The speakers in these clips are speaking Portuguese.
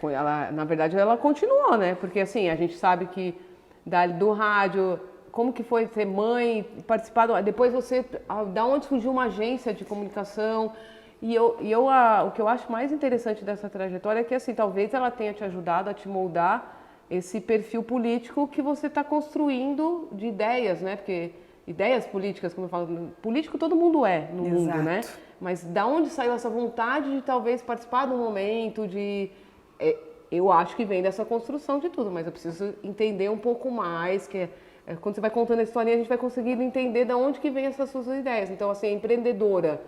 mas ela, na verdade ela continuou, né? Porque assim, a gente sabe que do rádio, como que foi ser mãe, participar depois você, da onde surgiu uma agência de comunicação. O que eu acho mais interessante dessa trajetória é que assim, talvez ela tenha te ajudado a te moldar esse perfil político que você está construindo de ideias, né? Porque ideias políticas, como eu falo, político todo mundo é no mundo, né? Mas da onde saiu essa vontade de talvez participar do momento, eu acho que vem dessa construção de tudo, mas eu preciso entender um pouco mais, quando você vai contando a história, a gente vai conseguindo entender de onde que vem essas suas ideias. Então, assim, empreendedora,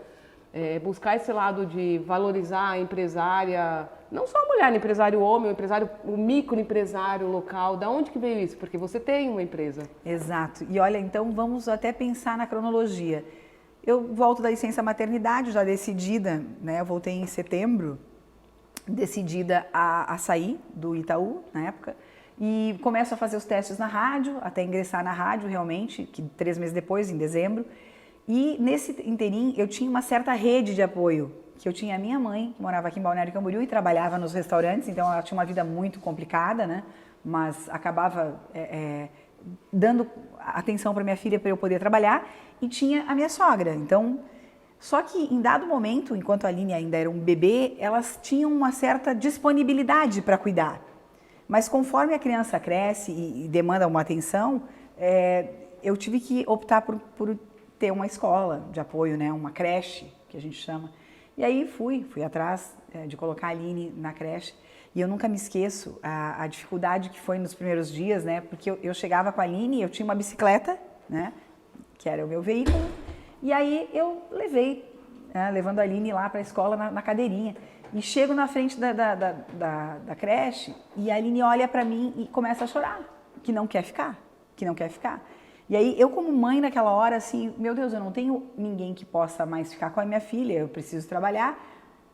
buscar esse lado de valorizar a empresária, não só a mulher, o empresário homem, o microempresário local, da onde que veio isso? Porque você tem uma empresa. Exato. E olha, então vamos até pensar na cronologia. Eu volto da licença maternidade, já decidida, né? Eu voltei em setembro, decidida a sair do Itaú, na época, e começo a fazer os testes na rádio, até ingressar na rádio realmente, que 3 meses depois, em dezembro. E nesse interim eu tinha uma certa rede de apoio, que eu tinha a minha mãe, que morava aqui em Balneário Camboriú e trabalhava nos restaurantes, então ela tinha uma vida muito complicada, né? Mas acabava dando atenção para minha filha para eu poder trabalhar, e tinha a minha sogra. Então, só que em dado momento, enquanto a Aline ainda era um bebê, elas tinham uma certa disponibilidade para cuidar. Mas conforme a criança cresce e demanda uma atenção, eu tive que optar por ter uma escola de apoio, né? Uma creche, que a gente chama. E aí fui atrás de colocar a Aline na creche. E eu nunca me esqueço a dificuldade que foi nos primeiros dias, né? Porque eu chegava com a Aline, eu tinha uma bicicleta, né? Que era o meu veículo. E aí eu levando a Aline lá para a escola na cadeirinha. E chego na frente da creche e a Aline olha para mim e começa a chorar, que não quer ficar. E aí eu como mãe naquela hora, assim, meu Deus, eu não tenho ninguém que possa mais ficar com a minha filha, eu preciso trabalhar.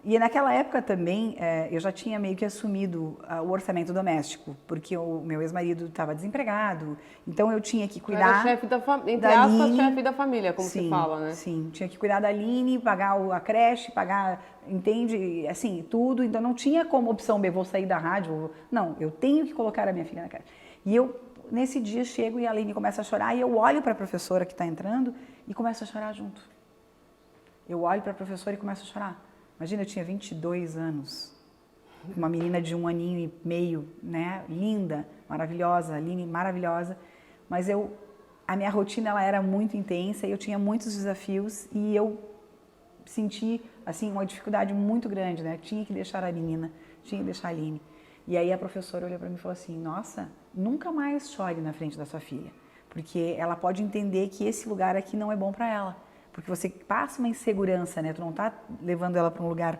E naquela época também eu já tinha meio que assumido o orçamento doméstico, porque o meu ex-marido estava desempregado, então eu tinha que cuidar. Era chefe da família, entre aspas, chefe da família, como se fala, né? Sim, tinha que cuidar da Aline, pagar a creche, pagar, entende, assim, tudo. Então não tinha como opção B, vou sair da rádio. Não, eu tenho que colocar a minha filha na creche. E eu, nesse dia, chego e a Aline começa a chorar e eu olho para a professora que está entrando e começo a chorar junto. Eu olho para a professora e começo a chorar. Imagina, eu tinha 22 anos, uma menina de 1 aninho e meio, né? Linda, maravilhosa, Aline maravilhosa, mas a minha rotina ela era muito intensa e eu tinha muitos desafios e eu senti, assim, uma dificuldade muito grande, né? Tinha que deixar a menina, tinha que deixar a Aline. E aí a professora olhou para mim e falou assim, nossa, nunca mais chore na frente da sua filha, porque ela pode entender que esse lugar aqui não é bom para ela. Porque você passa uma insegurança, né? Tu não tá levando ela para um lugar...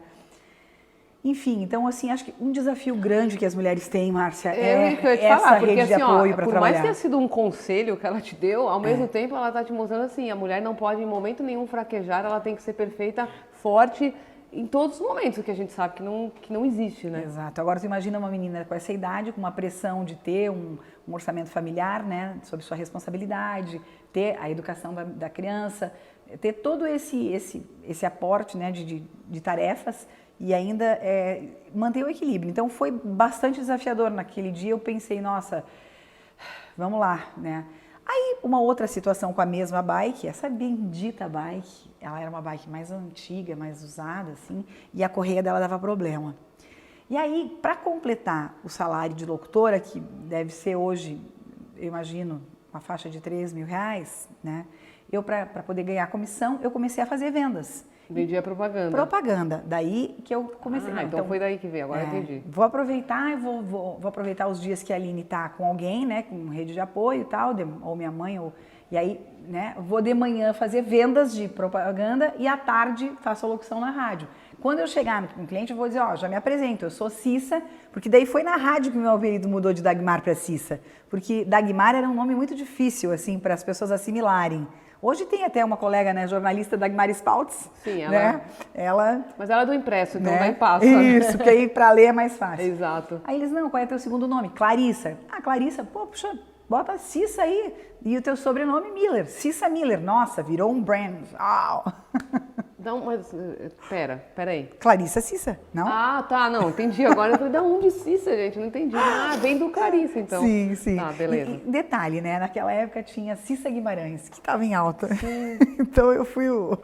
Enfim, então assim, acho que um desafio grande que as mulheres têm, Márcia, essa rede de apoio para trabalhar. Por mais que tenha sido um conselho que ela te deu, ao mesmo tempo ela tá te mostrando assim, a mulher não pode em momento nenhum fraquejar, ela tem que ser perfeita, forte em todos os momentos, que a gente sabe que não existe, né? Exato. Agora, você imagina uma menina com essa idade, com uma pressão de ter um orçamento familiar, né? Sob sua responsabilidade, ter a educação da criança, ter todo esse aporte, né, de tarefas e ainda manter o equilíbrio. Então foi bastante desafiador naquele dia. Eu pensei, nossa, vamos lá, né? Aí uma outra situação com a mesma bike, essa bendita bike, ela era uma bike mais antiga, mais usada, assim, e a correia dela dava problema. E aí, para completar o salário de locutora, que deve ser hoje, eu imagino, uma faixa de R$3.000, né? Eu, para poder ganhar comissão, eu comecei a fazer vendas. Vendia propaganda. Propaganda. Daí que eu comecei. Então foi daí que veio, agora entendi. Vou aproveitar, vou aproveitar os dias que a Aline tá com alguém, né, com rede de apoio e tal, ou minha mãe, e aí, né, vou de manhã fazer vendas de propaganda e à tarde faço a locução na rádio. Quando eu chegar no cliente, eu vou dizer, já me apresento, eu sou Cissa, porque daí foi na rádio que meu apelido mudou de Dagmar para Cissa, porque Dagmar era um nome muito difícil, assim, para as pessoas assimilarem. Hoje tem até uma colega, né, jornalista Dagmar Spaltz. Sim, né? Mas ela é do impresso, então né? daí passa. Isso, que aí para ler é mais fácil. Exato. Aí eles, não, qual é teu segundo nome? Clarissa. Ah, Clarissa, puxa, bota Cissa aí. E o teu sobrenome Miller, Cissa Miller. Nossa, virou um brand. Oh. Dá uma... Pera aí. Clarissa Cissa, não? Ah, tá, não, entendi. Agora eu falei, da onde Cissa, gente? Não entendi. Ah, vem do Clarissa, então. Sim, sim. Tá, beleza. E detalhe, né? Naquela época tinha Cissa Guimarães, que estava em alta. Então eu fui o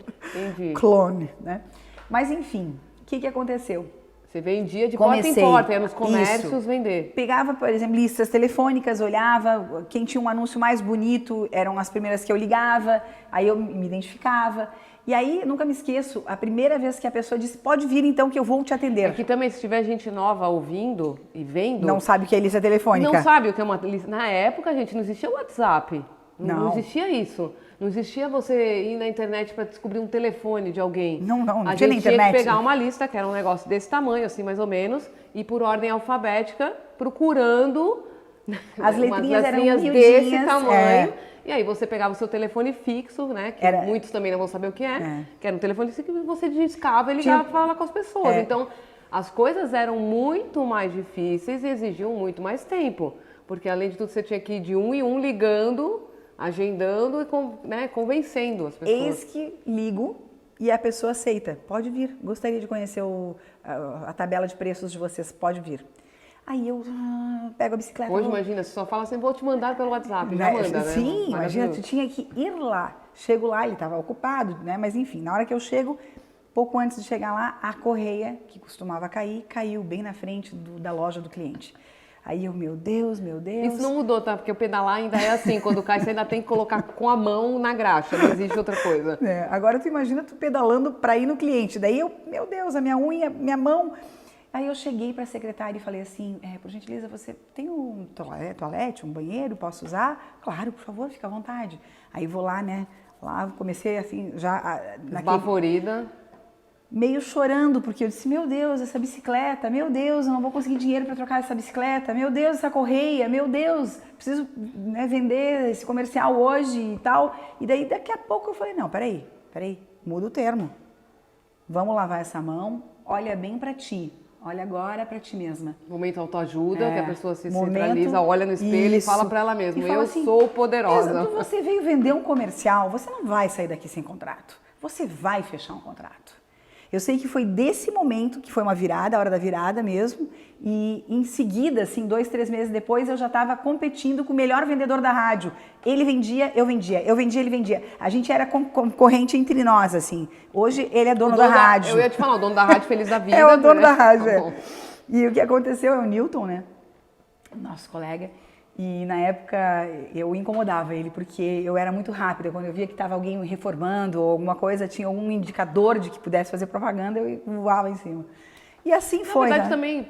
clone, né? Mas enfim, o que aconteceu? Você vendia de porta em porta, ia nos comércios vender. Pegava, por exemplo, listas telefônicas, olhava, quem tinha um anúncio mais bonito eram as primeiras que eu ligava, aí eu me identificava. E aí, nunca me esqueço, a primeira vez que a pessoa disse, pode vir então que eu vou te atender. Aqui também, se tiver gente nova ouvindo e vendo... Não sabe o que é lista telefônica. Não sabe o que é uma lista. Na época, gente, não existia WhatsApp. Não existia isso. Não existia você ir na internet para descobrir um telefone de alguém. Não tinha na internet. A gente tinha que pegar uma lista, que era um negócio desse tamanho, assim, mais ou menos, e por ordem alfabética, procurando as letrinhas eram desse tamanho. E aí você pegava o seu telefone fixo, né? Que muitos também não vão saber o que é. Que era um telefone que você discava e ligava para falar com as pessoas. Então, as coisas eram muito mais difíceis e exigiam muito mais tempo. Porque, além de tudo, você tinha que ir de um em um ligando, agendando e convencendo as pessoas. Eis que ligo e a pessoa aceita. Pode vir. Gostaria de conhecer a tabela de preços de vocês. Pode vir. Aí eu pego a bicicleta. Hoje, imagina, você só fala assim, vou te mandar pelo WhatsApp, já manda, né? Sim, imagina, tu tinha que ir lá. Chego lá, ele estava ocupado, né? Mas enfim, na hora que eu chego, pouco antes de chegar lá, a correia, que costumava cair, caiu bem na frente da loja do cliente. Aí eu, meu Deus. Isso não mudou, tá? Porque o pedalar ainda é assim, quando cai, você ainda tem que colocar com a mão na graxa, não existe outra coisa. Agora tu imagina tu pedalando para ir no cliente. Daí eu, meu Deus, a minha unha, minha mão... Aí eu cheguei para a secretária e falei assim, por gentileza, você tem um toalete, um banheiro, posso usar? Claro, por favor, fica à vontade. Aí vou lá, né? Lá comecei assim, já... Esbaforida. Meio chorando, porque eu disse, meu Deus, essa bicicleta, meu Deus, eu não vou conseguir dinheiro para trocar essa bicicleta, meu Deus, essa correia, meu Deus, preciso vender esse comercial hoje e tal. E daí, daqui a pouco eu falei, não, peraí, muda o termo. Vamos lavar essa mão, olha bem para ti. Olha agora para ti mesma. Momento autoajuda, que a pessoa se centraliza, olha no espelho e fala para ela mesma, eu assim, sou poderosa. Você veio vender um comercial, você não vai sair daqui sem contrato. Você vai fechar um contrato. Eu sei que foi desse momento, que foi uma virada, a hora da virada mesmo, e em seguida, assim, 2, 3 meses depois, eu já estava competindo com o melhor vendedor da rádio. Ele vendia, eu vendia, ele vendia. A gente era concorrente entre nós, assim. Hoje ele é dono da rádio. Eu ia te falar, o dono da rádio feliz da vida. É o dono da rádio, Tá bom. E o que aconteceu é o Newton, né? Nosso colega. E na época eu incomodava ele, porque eu era muito rápida. Quando eu via que estava alguém reformando ou alguma coisa, tinha algum indicador de que pudesse fazer propaganda, eu voava em cima. E assim foi. Na verdade, né? também,